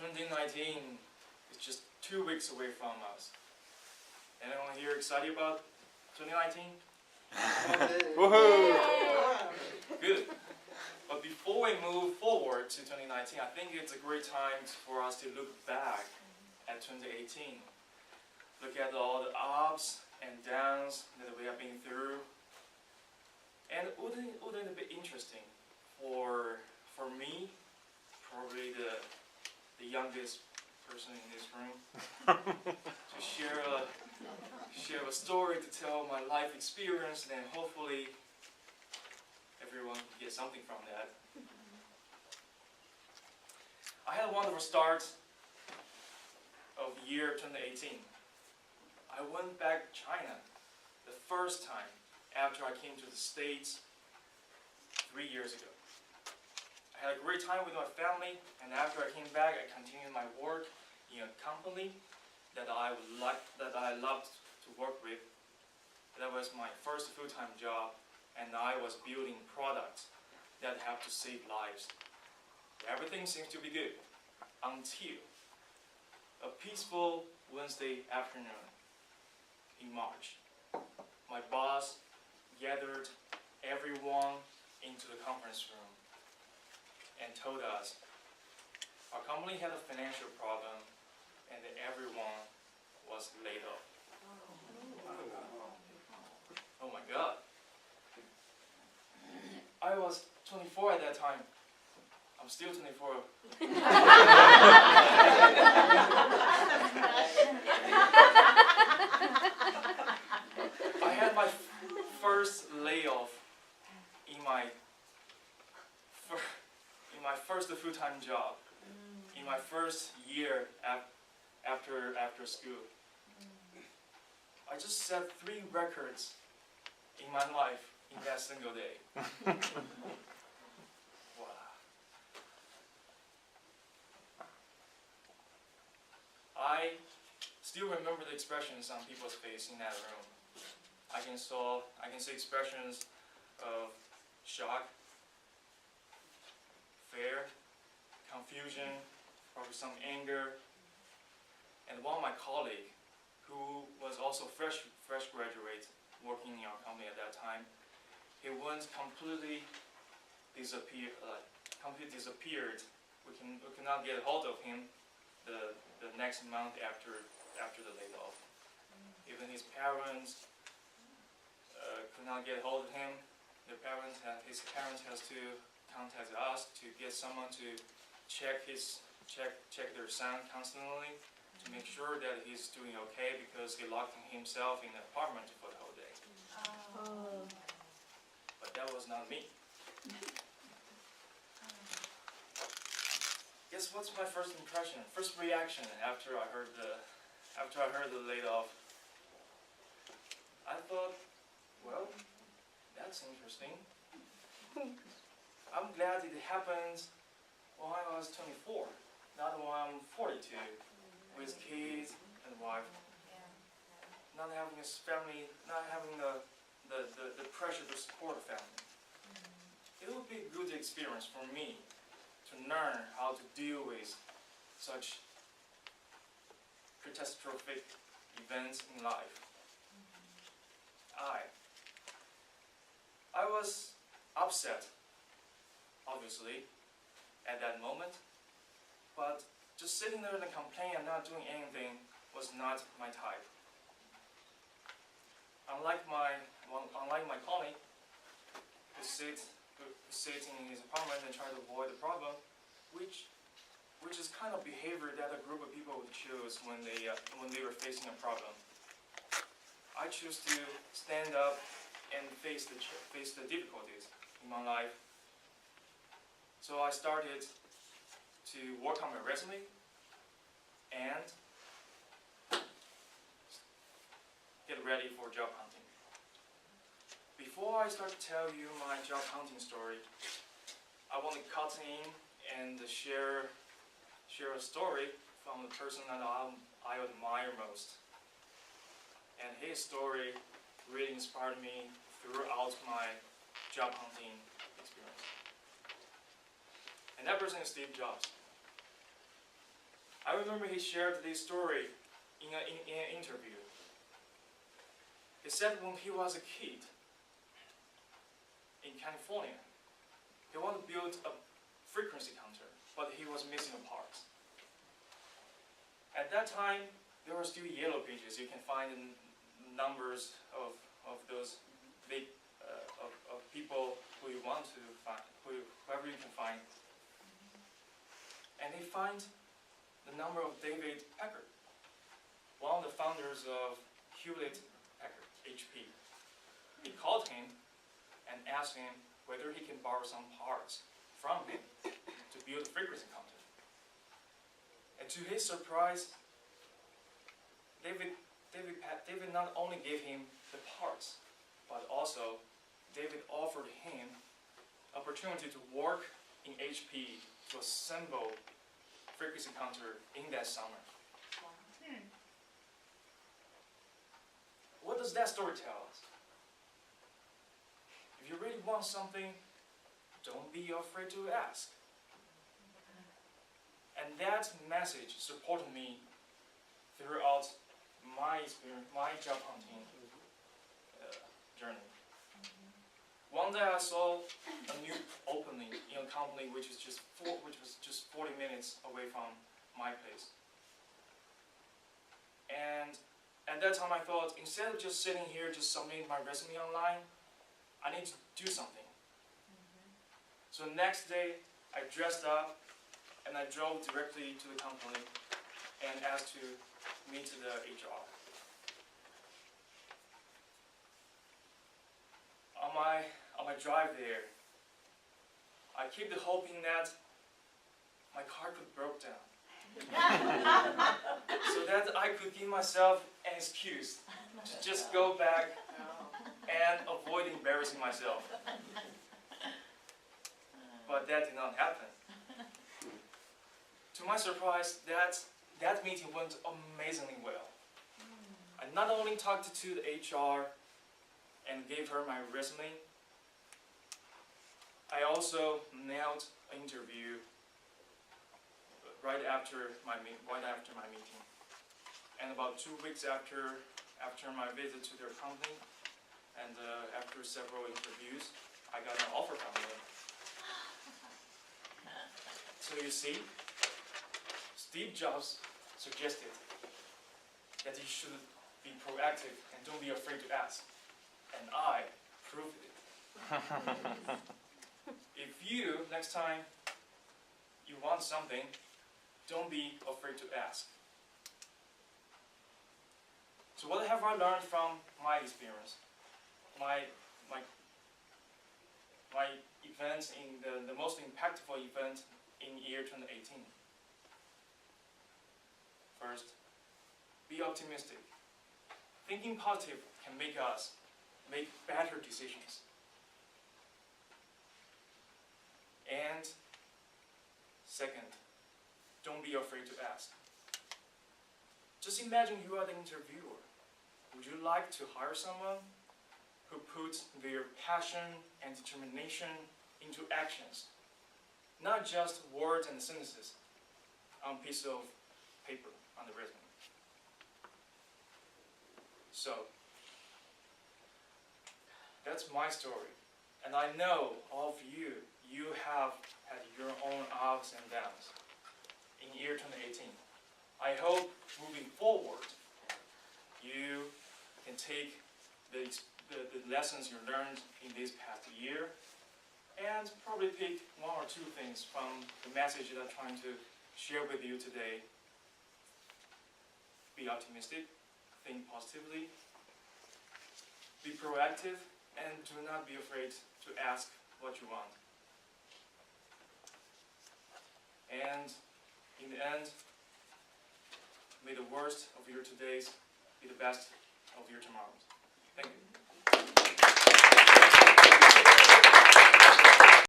2019 is just 2 weeks away from us. Anyone here excited about 2019? Woohoo! Good. But before we move forward to 2019, I think it's a great time for us to look back at 2018. Look at all the ups and downs that we have been through. And wouldn't it be interesting for me, probably the youngest person in this room, to share a story, to tell my life experience, and hopefully everyone can get something from that. I had a wonderful start of the year 2018. I went back to China the first time after I came to the States 3 years ago. I had a great time with my family, and after I came back, I continued my work in a company that I loved to work with. That was my first full-time job, and I was building products that have to save lives. Everything seems to be good until a peaceful Wednesday afternoon in March. My boss gathered everyone into the conference room and told us our company had a financial problem and that everyone was laid off. Oh my God. I was 24 at that time. I'm still 24. I had my first layoff in my first full-time job, in my first year after school. I just set 3 records in my life in that single day. Wow. I still remember the expressions on people's face in that room. I can see expressions of shock, fear, confusion, probably some anger. And one of my colleagues, who was also fresh graduate working in our company at that time, he went completely disappeared. We could not get a hold of him the next month after the layoff. Even his parents could not get a hold of him. His parents has to contact us to get someone to check their son constantly to make sure that he's doing okay, because he locked himself in the apartment for the whole day. Oh. But that was not me. Guess what's my first impression, first reaction after I heard the layoff? I thought, well, that's interesting. I'm glad it happened when I was 24, not when I'm 42, with kids and wife, not having a family, not having the pressure to support a family. It would be a good experience for me to learn how to deal with such catastrophic events in life. I was upset, obviously, at that moment, but just sitting there and complaining and not doing anything was not my type. Unlike my colleague, who sits in his apartment and try to avoid the problem, which is kind of behavior that a group of people would choose when they were facing a problem. I choose to stand up and face the difficulties in my life. So I started to work on my resume and get ready for job hunting. Before I start to tell you my job hunting story, I want to cut in and share a story from the person that I admire most. And his story really inspired me throughout my job hunting experience. And that person is Steve Jobs. I remember he shared this story in an interview. He said when he was a kid in California, he wanted to build a frequency counter, but he was missing a part. At that time, there were still yellow pages. You can find the numbers of those big of people who you want to find, whoever you can find. And they find the number of David Packard, one of the founders of Hewlett Packard, HP. He called him and asked him whether he can borrow some parts from him to build a frequency counter. And to his surprise, David not only gave him the parts, but also David offered him opportunity to work in HP to assemble frequency counter in that summer. What does that story tell us? If you really want something, don't be afraid to ask. And that message supported me throughout my experience, my job hunting journey. One day I saw a new opening in a company which was just 40 minutes away from my place. And at that time I thought, instead of just sitting here, just submitting my resume online, I need to do something. So the next day, I dressed up and I drove directly to the company and asked to meet the HR. On my drive there, I kept hoping that my car could break down, so that I could give myself an excuse to just go back and avoid embarrassing myself. But that did not happen. To my surprise, that meeting went amazingly well. I not only talked to the HR and gave her my resume, I also nailed an interview right after my meeting. And about 2 weeks after my visit to their company, and after several interviews, I got an offer from them. So you see, Steve Jobs suggested that you should be proactive and don't be afraid to ask. And I proved it. If you, next time you want something, don't be afraid to ask. So what have I learned from my experience? My events in the most impactful event in year 2018. First, be optimistic. Thinking positive can make us make better decisions. And second, don't be afraid to ask. Just imagine you are the interviewer. Would you like to hire someone who puts their passion and determination into actions, not just words and sentences on a piece of paper on the resume? So, that's my story. And I know all of you have had your own ups and downs in year 2018. I hope moving forward, you can take the lessons you learned in this past year and probably pick one or two things from the message that I'm trying to share with you today. Be optimistic, think positively, be proactive, and do not be afraid to ask what you want. And in the end, may the worst of your todays be the best of your tomorrows. Thank you.